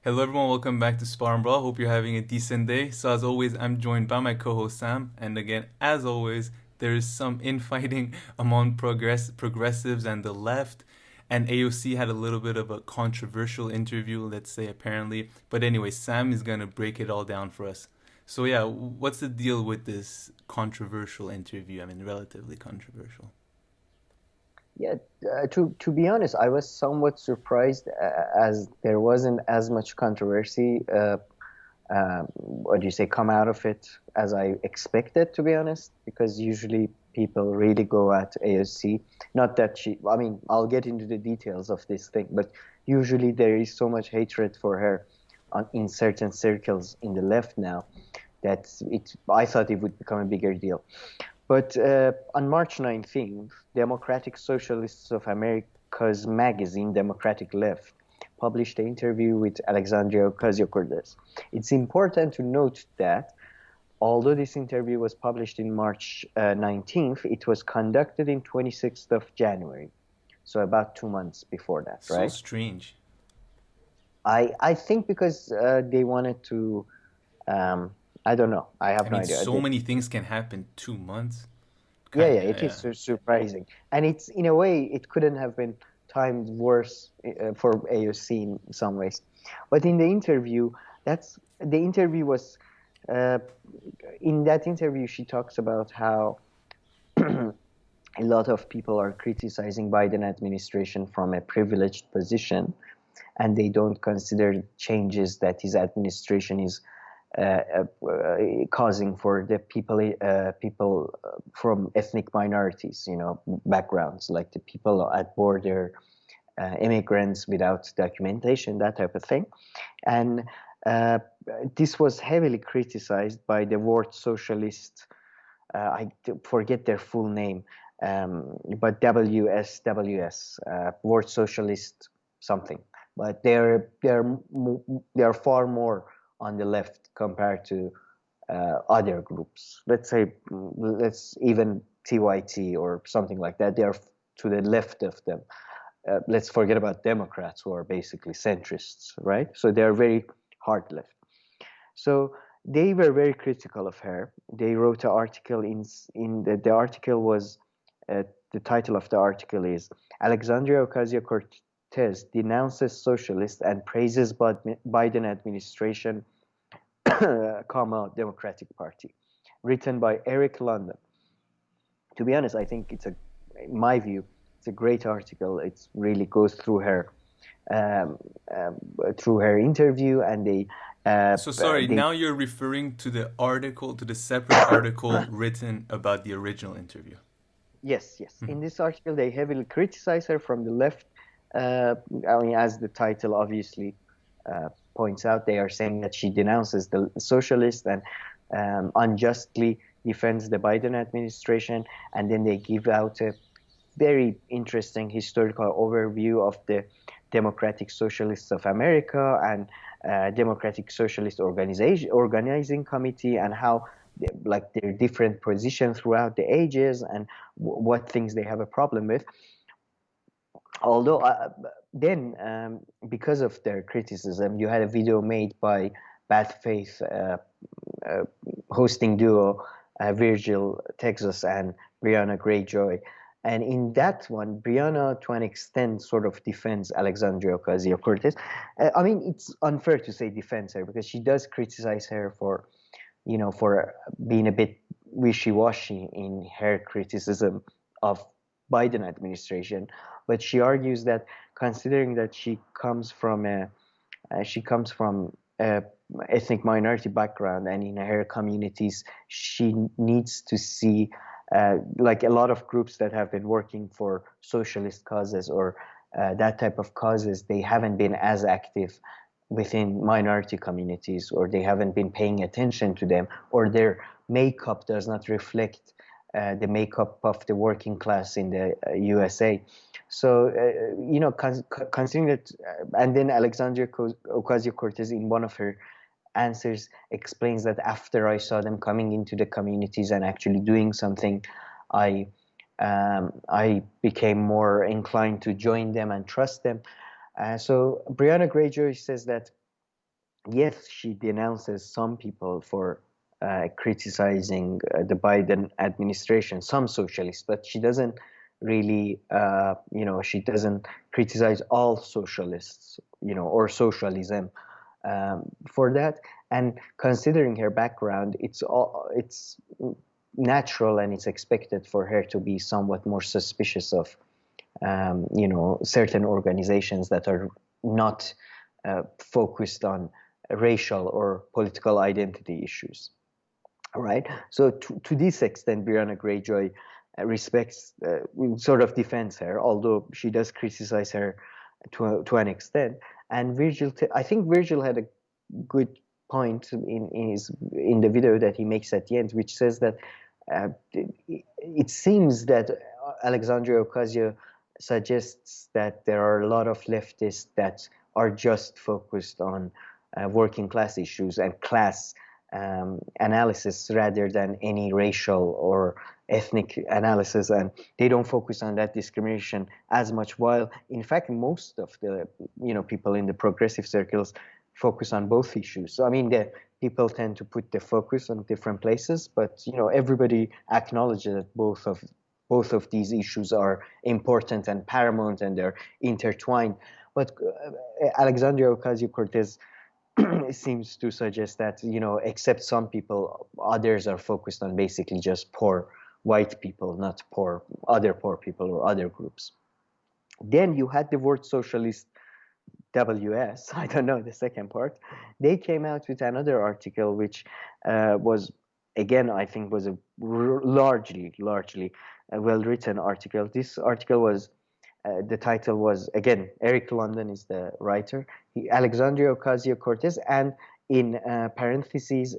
Hello everyone, welcome back to Spar&Brawl. Hope you're having a decent day. So as always, I'm joined by my co-host Sam, and again, as always, there is some infighting among progressives and the left. And AOC had a little bit of a controversial interview, let's say apparently. But anyway, Sam is gonna break it all down for us. So yeah, what's the deal with this controversial interview? I mean, relatively controversial. Yeah, to be honest, I was somewhat surprised as there wasn't as much controversy. What do you say? Come out of it as I expected, to be honest, because usually people really go at AOC. Not that I mean, I'll get into the details of this thing, but usually there is so much hatred for her in certain circles in the left now that I thought it would become a bigger deal. But on March 19th, Democratic Socialists of America's magazine, Democratic Left, published an interview with Alexandria Ocasio-Cortez. It's important to note that although this interview was published in March 19th, it was conducted in 26th of January, so about 2 months before that, So right? strange. I think because they wanted to, I don't know, I I have no mean, idea. so many things can happen 2 months. Yeah, Kind yeah, of, it is yeah. surprising, and it's in a way it couldn't have been timed worse for AOC in some ways. But in the interview, that's the interview was uh, in that interview she talks about how a lot of people are criticizing Biden administration from a privileged position, and they don't consider changes that his administration is causing for the people from ethnic minorities, backgrounds, like the people at border, immigrants without documentation, that type of thing. And uh, this was heavily criticized by the word socialist. I forget their full name, but WSWS, word socialist something. But they're far more on the left compared to other groups. Let's even TYT or something like that. They're to the left of them. Let's forget about Democrats who are basically centrists, right? So they're very hard left. So they were very critical of her. They wrote an article the article was the title of the article is Alexandria Ocasio-Cortez denounces socialist and praises Biden administration, comma Democratic Party, written by Eric London. To be honest, I think in my view, it's a great article. It really goes um, um, through her interview, and So sorry, they now you're referring to the article, to the separate article written about the original interview. Yes, yes. Mhm. In this article, they heavily criticize her from the left. Uh, I mean, as the title obviously points out, they are saying that she denounces the socialist and unjustly defends the Biden administration. And then they give out a very interesting historical overview of the Democratic Socialists of America and Democratic Socialist Organizing Committee, and how like their different positions throughout the ages and what things they have a problem with. Although then, because of their criticism, you had a video made by Bad Faith uh, hosting duo Virgil Texas and Briahna Greyjoy. And in that one, Brianna, to an extent, sort of defends Alexandria Ocasio-Cortez. I mean, it's unfair to say defends her because she does criticize her for being a bit wishy-washy in her criticism of Biden administration. But she argues that considering that she comes from a ethnic minority background, and in her communities she needs to see like a lot of groups that have been working for socialist causes or that type of causes, they haven't been as active within minority communities, or they haven't been paying attention to them, or their makeup does not reflect the makeup of the working class in the USA. So, considering that, and then Alexandria Ocasio-Cortez, in one of her answers, explains that after I saw them coming into the communities and actually doing something, I I became more inclined to join them and trust them. So Brianna Greyjoy says that. yes, she denounces some people for criticizing the Biden administration, some socialists, but she doesn't really, she doesn't criticize all socialists, or socialism for that. And considering her background, it's natural and it's expected for her to be somewhat more suspicious of, certain organizations that are not focused on racial or political identity issues. All right. So to this extent, Brianna Greyjoy respects, sort of defends her, although she does criticize her to an extent. And I think Virgil had a good point in the video that he makes at the end, which says that it seems that Alexandria Ocasio suggests that there are a lot of leftists that are just focused on working class issues and class analysis rather than any racial or ethnic analysis, and they don't focus on that discrimination as much, while in fact most of the people in the progressive circles focus on both issues. So I mean, the people tend to put the focus on different places, but everybody acknowledges that both of these issues are important and paramount, and they're intertwined. But Alexandria Ocasio-Cortez seems to suggest that, except some people, others are focused on basically just poor white people, not poor people or other groups. Then you had the word socialist, WS, I don't know the second part. They came out with another article, which was, again, I think was a largely well written article. This article was, the title was, again, Eric London is the writer, Alexandria Ocasio-Cortez, and in parentheses,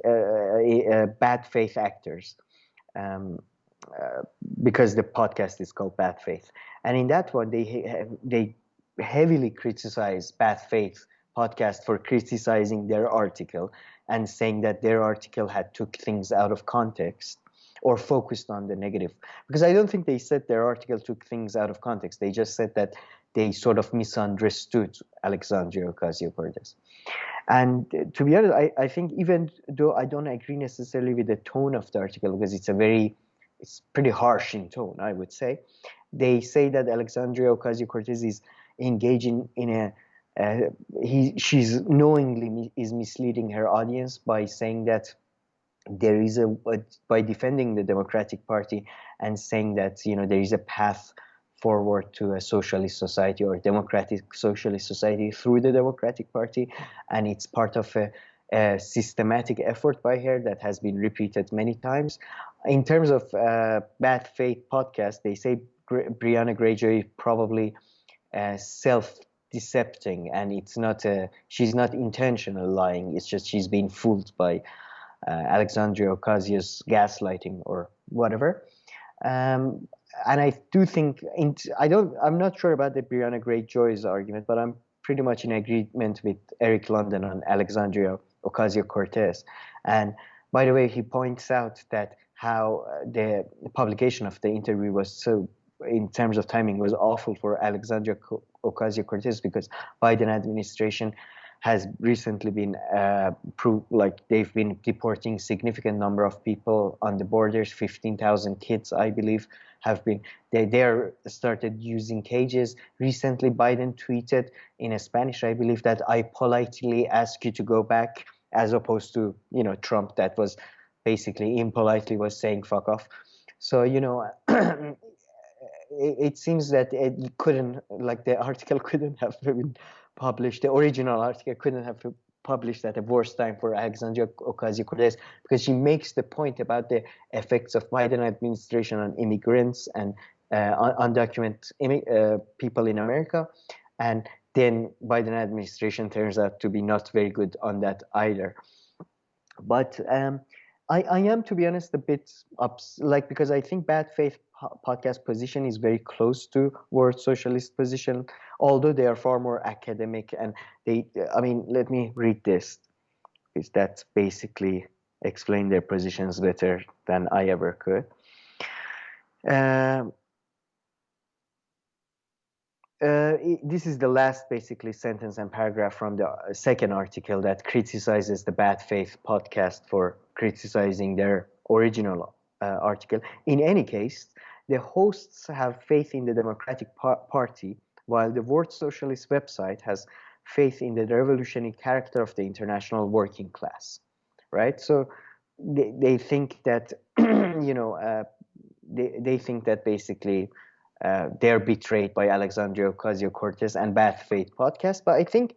bad faith actors. Um, uh, because the podcast is called Bad Faith, and in that one they heavily criticize Bad Faith podcast for criticizing their article and saying that their article had took things out of context or focused on the negative. Because I don't think they said their article took things out of context. They just said that they sort of misunderstood Alexandria Ocasio-Cortez. And to be honest, I think even though I don't agree necessarily with the tone of the article, because it's pretty harsh in tone, I would say. They say that Alexandria Ocasio-Cortez is engaging in she's knowingly is misleading her audience by saying that there is by defending the Democratic Party and saying that there is a path forward to a socialist society or democratic socialist society through the Democratic Party, and it's part of a systematic effort by her that has been repeated many times. In terms of Bad Faith podcast, they say Briahna Greyjoy probably self-decepting, and she's not intentional lying. It's just she's been fooled by Alexandria Ocasio's gaslighting or whatever. And I do think I'm not sure about the Briahna Greyjoy's argument, but I'm pretty much in agreement with Eric London on Alexandria Ocasio-Cortez. And by the way, he points out that how the publication of the interview was so, in terms of timing, was awful for Alexandria Ocasio-Cortez, because Biden administration has recently been like they've been deporting significant number of people on the borders. 15,000 kids, I believe, have been they're started using cages. Recently, Biden tweeted in Spanish, I believe, that I politely ask you to go back, as opposed to Trump, that was basically impolitely was saying fuck off. So it seems that it couldn't, like, the article couldn't have been published, the original article couldn't have published at a worse time for Alexandria Ocasio-Cortez, because she makes the point about the effects of Biden administration on immigrants and undocumented people in America, and then Biden administration turns out to be not very good on that either. But I am, to be honest, a bit because I think Bad Faith podcast position is very close to World Socialist position, although they are far more academic. And let me read this, because that basically explain their positions better than I ever could. This is the last basically sentence and paragraph from the second article that criticizes the Bad Faith podcast for criticizing their original article. In any case, the hosts have faith in the Democratic Party, while the World Socialist website has faith in the revolutionary character of the international working class. Right? So they think that, they think that basically they're betrayed by Alexandria Ocasio-Cortez and Bad Faith podcast. But I think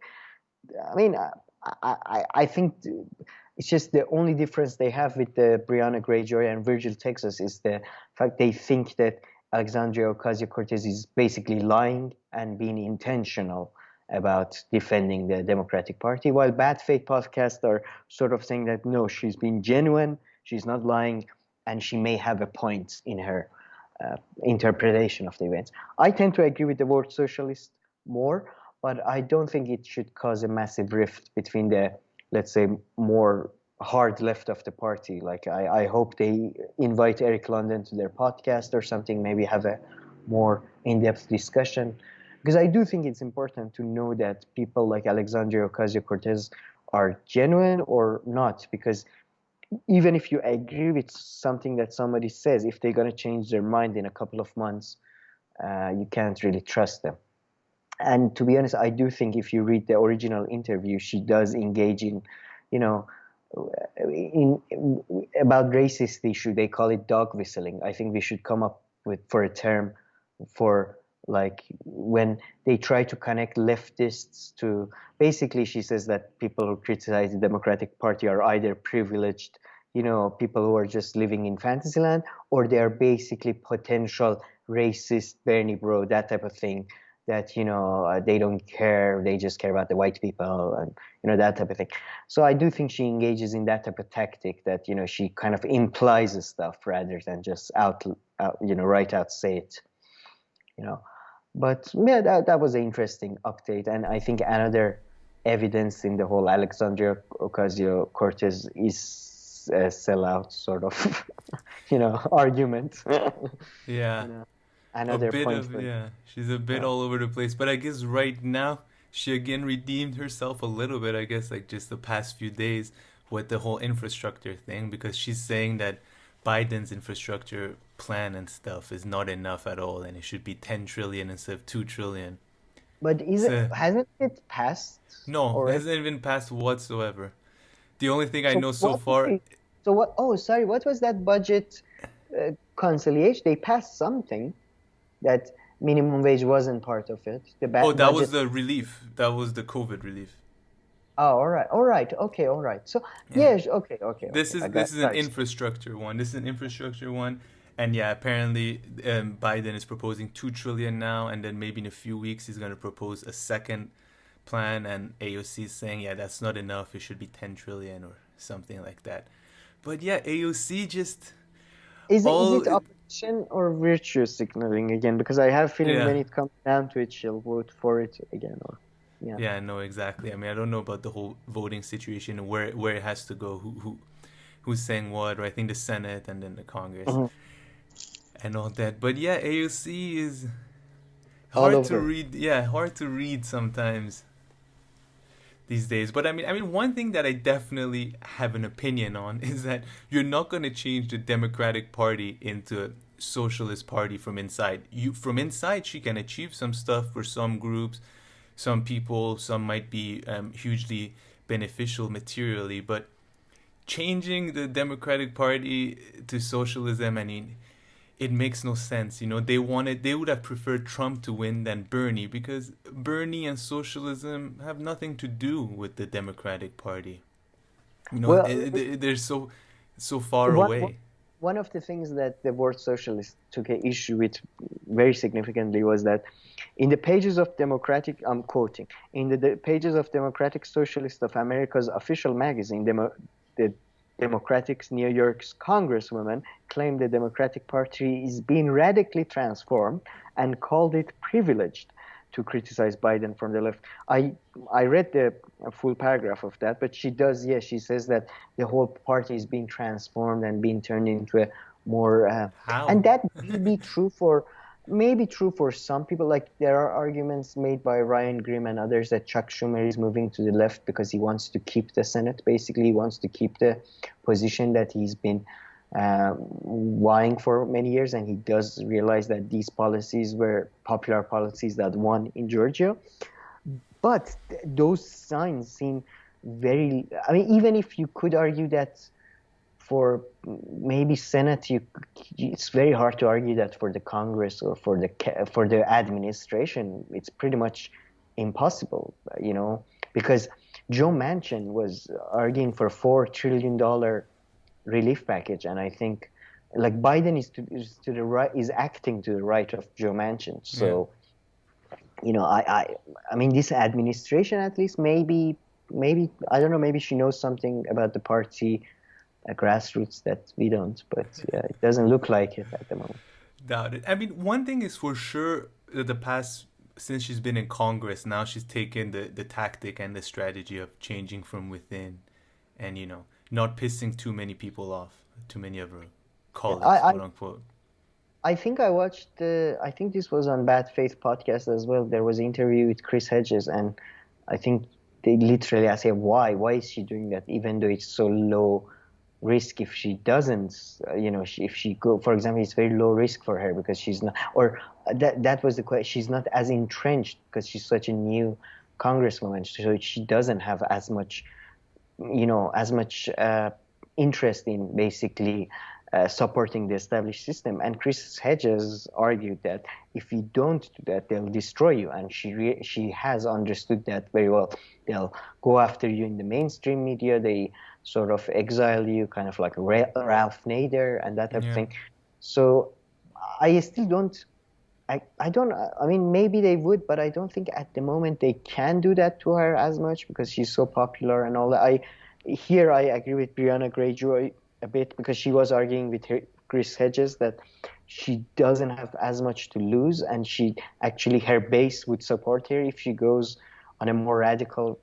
it's just the only difference they have with the Briahna Greyjoy and Virgil Texas is the fact they think that Alexandria Ocasio-Cortez is basically lying and being intentional about defending the Democratic Party, while Bad Faith podcasts are sort of saying that no, she's been genuine, she's not lying, and she may have a point in her interpretation of the events. I tend to agree with the word socialist more, but I don't think it should cause a massive rift between the, let's say, more hard left of the party. Like I hope they invite Eric London to their podcast or something, maybe have a more in-depth discussion. Because I do think it's important to know that people like Alexandria Ocasio-Cortez are genuine or not, because even if you agree with something that somebody says, if they're going to change their mind in a couple of months, you can't really trust them. And to be honest, I do think if you read the original interview, she does engage in, about racist issue. They call it dog whistling. I think we should come up for a term for like when they try to connect leftists to, basically she says that people who criticize the Democratic Party are either privileged, people who are just living in fantasyland, or they are basically potential racist Bernie bro, that type of thing, that they don't care, they just care about the white people, and that type of thing. So I do think she engages in that type of tactic that she kind of implies stuff rather than just right out say it. But yeah, that was an interesting update, and I think another evidence in the whole Alexandria Ocasio-Cortez is a sellout sort of, argument. Yeah, another point. She's a bit all over the place. But I guess right now she again redeemed herself a little bit. I guess like just the past few days with the whole infrastructure thing, because she's saying that Biden's infrastructure plan and stuff is not enough at all, and it should be 10 trillion instead of 2 trillion. But hasn't it passed? No, it hasn't even passed whatsoever. The only thing I know so far. So what? Oh, sorry. What was that budget conciliation? They passed something that minimum wage wasn't part of it. That was the relief. That was the COVID relief. Oh, all right. Okay, all right. So yes, okay. This is an infrastructure one. This is an infrastructure one, and yeah, apparently Biden is proposing 2 trillion now, and then maybe in a few weeks he's going to propose a second plan, and AOC is saying that's not enough. It should be 10 trillion or something like that. But yeah, AOC just is it opposition or virtue signaling again? Because I have a feeling when it comes down to it, she'll vote for it again. Or yeah, no, exactly. I mean, I don't know about the whole voting situation and where it has to go, who's saying what, or I think the Senate and then the Congress and all that. But yeah, AOC is hard to read. Yeah, hard to read sometimes these days. But I mean, one thing that I definitely have an opinion on is that you're not going to change the Democratic Party into a socialist party from inside. From inside, she can achieve some stuff for some groups. Some people, some might be hugely beneficial materially, but changing the Democratic Party to socialism, I mean, it makes no sense. They would have preferred Trump to win than Bernie, because Bernie and socialism have nothing to do with the Democratic Party. They're so far away. One of the things that the word socialist took an issue with very significantly was that in the pages of Democratic, I'm quoting, in the pages of Democratic Socialist of America's official magazine, the Democratic New York's congresswoman claimed the Democratic Party is being radically transformed and called it privileged to criticize Biden from the left. I read the full paragraph of that, but she says that the whole party is being transformed and being turned into a more... How? And that may be true for maybe true for some people. Like there are arguments made by Ryan Grimm and others that Chuck Schumer is moving to the left because he wants to keep the Senate. Basically, he wants to keep the position that he's been vying for many years, and he does realize that these policies were popular policies that won in Georgia. But those signs seem very. I mean, even if you could argue that for maybe Senate, it's very hard to argue that for the Congress or for the administration, it's pretty much impossible, because Joe Manchin was arguing for $4 trillion relief package, and I think like Biden is to the right, is acting to the right of Joe Manchin. So, I mean, this administration at least maybe I don't know, maybe she knows something about the party grassroots that we don't, but yeah, it doesn't look like it at the moment. Doubt it. I mean, one thing is for sure that the past, since she's been in Congress, now she's taken the tactic and the strategy of changing from within and, not pissing too many people off, too many of her colleagues, quote unquote. I think I think this was on Bad Faith podcast as well. There was an interview with Chris Hedges, and I think they literally asked him why is she doing that, even though it's so low risk if she doesn't, if she go, for example, it's very low risk for her because she's not, or that was the question, she's not as entrenched because she's such a new congresswoman, so she doesn't have as much, interest in basically supporting the established system. And Chris Hedges argued that if you don't do that, they'll destroy you, and she has understood that very well. They'll go after you in the mainstream media, they sort of exile you, kind of like Ralph Nader and that type of thing. So I still don't, I mean, maybe they would, but I don't think at the moment they can do that to her as much because she's so popular and all that. I agree with Briahna Greyjoy a bit, because she was arguing with Chris Hedges that she doesn't have as much to lose, and her base would support her if she goes on a more radical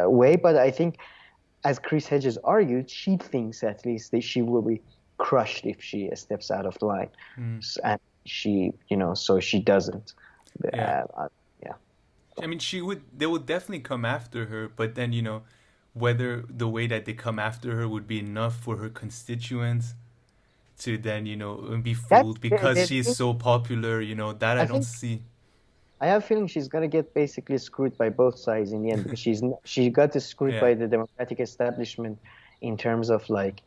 way. But I think, as Chris Hedges argued, she thinks at least that she will be crushed if she steps out of line, and she, so she doesn't. Yeah. I mean, they would definitely come after her, but then, whether the way that they come after her would be enough for her constituents to then, be fooled because she's so popular, that I don't see. I have a feeling she's going to get basically screwed by both sides in the end, because she got screwed by the Democratic establishment in terms of like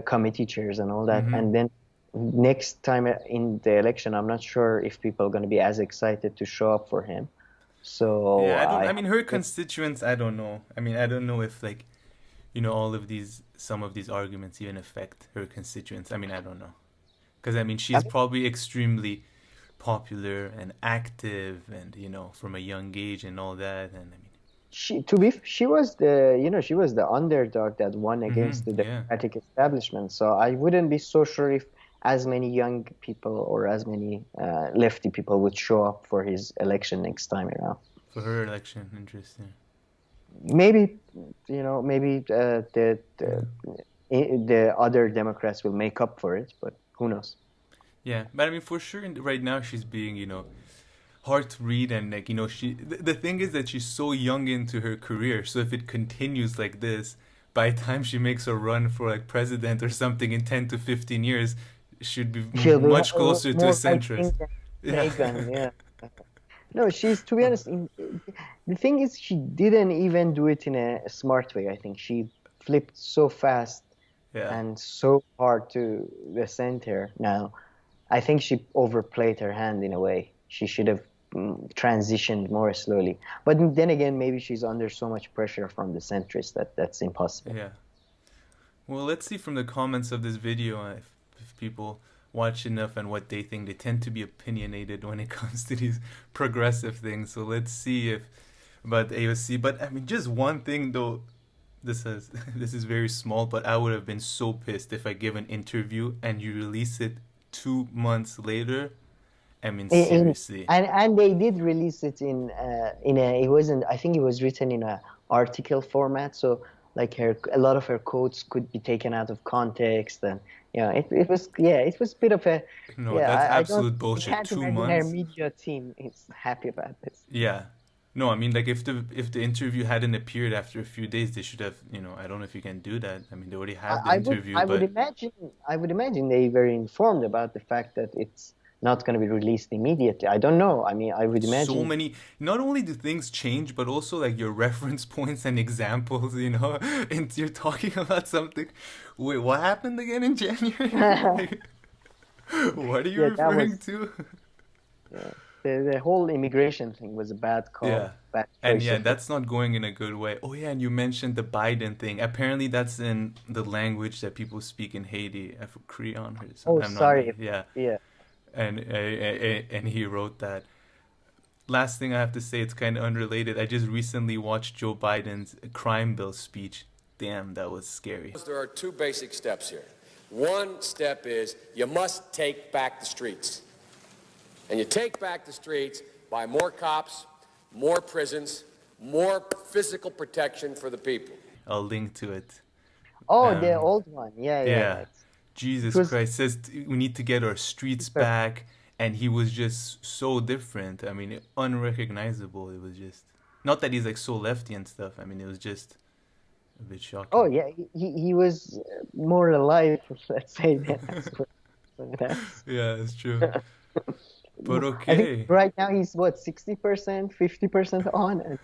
committee chairs and all that. And then next time in the election, I'm not sure if people are going to be as excited to show up for him. So I mean, her constituents, I don't know. I mean, I don't know if like, some of these arguments even affect her constituents. I mean, I don't know, because I mean, she's probably extremely popular and active, and from a young age and all that. And I mean, she was the underdog that won against the Democratic establishment. So I wouldn't be so sure if as many young people or as many lefty people would show up for his election next time around. For her election, interesting. Maybe the other Democrats will make up for it, but who knows? Yeah, but I mean, for sure, right now she's being, hard to read, and like, the thing is that she's so young into her career. So if it continues like this, by the time she makes a run for like president or something in 10 to 15 years, should be much closer to a centrist. Yeah. No, to be honest, the thing is, she didn't even do it in a smart way. I think she flipped so fast and so hard to the center. Now, I think she overplayed her hand in a way. She should have transitioned more slowly. But then again, maybe she's under so much pressure from the centrists that's impossible. Yeah. Well, let's see from the comments of this video if people watch enough and what they think. They tend to be opinionated when it comes to these progressive things. So let's see about AOC. But I mean, just one thing though, this is very small, but I would have been so pissed if I give an interview and you release it 2 months later. I mean, seriously. And they did release it in a, it wasn't, I think it was written in a article format. So like a lot of her quotes could be taken out of context, and it was a bit of a No, that's absolute I bullshit. can't Two imagine her months. media team is happy about this. Yeah. No, I mean, like if the interview hadn't appeared after a few days, they should have. I don't know if you can do that. I mean, they already have the I would interview, I would but imagine they were informed about the fact that it's not going to be released immediately. I don't know. I mean, I would so imagine. many. Not only do things change, but also like your reference points and examples. And you're talking about something. Wait, what happened again in January? Yeah, Like, what are you that referring was to? yeah. The whole immigration thing was a bad Yeah. call, bad And choice yeah, of word. that's not going in a good way. Oh yeah, and you mentioned the Biden thing. Apparently that's in the language that people speak in Haiti, Creole or Oh, something. I'm not sorry. yeah. Yeah. And he wrote that. Last thing I have to say, it's kind of unrelated. I just recently watched Joe Biden's crime bill speech. Damn, that was scary. There are two basic steps here. One step is you must take back the streets. And you take back the streets by more cops, more prisons, more physical protection for the people. I'll link to it. Oh, the Um, old one. Yeah, yeah, yeah. yeah. It Jesus was Christ says we need to get our streets super. back, and he was just so different. I mean, unrecognizable. It was just not that he's like so lefty and stuff. I mean, it was just a bit Oh, shocking. yeah. He was more alive, let's say that. That's Yeah, it's true. But I think okay. right now he's what, 60%, 50% on. And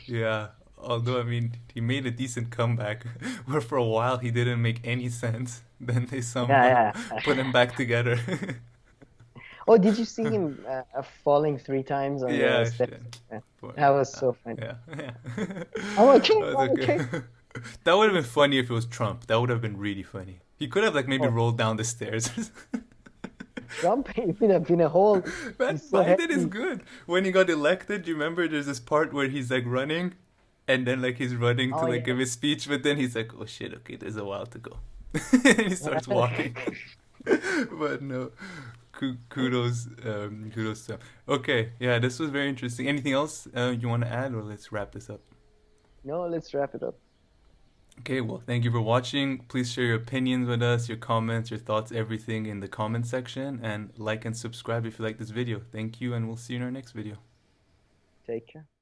Yeah. Although I mean, he made a decent comeback, where for a while he didn't make any sense. Then they somehow yeah, put him yeah. back together. Oh, did you see him falling 3 times on the Yeah, steps? shit. But, That was so funny. yeah, yeah. I'm okay, That was I'm okay. okay. That would have been funny if it was Trump. That would have been really funny. He could have like maybe Oh, rolled down the stairs. Trump, he would have been a whole. Man, He's so Biden is heavy. good. When he got elected, do you remember there's this part where he's like running and then like he's running to Oh like yeah. give his speech, but then he's like, oh shit, okay, there's a while to go. And he starts walking. But no, kudos to him. Okay, yeah, this was very interesting. Anything else you want to add, or let's wrap this up? No, let's wrap it up. Okay, well, thank you for watching. Please share your opinions with us, your comments, your thoughts, everything in the comment section, and like and subscribe if you like this video. Thank you, and we'll see you in our next video. Take care.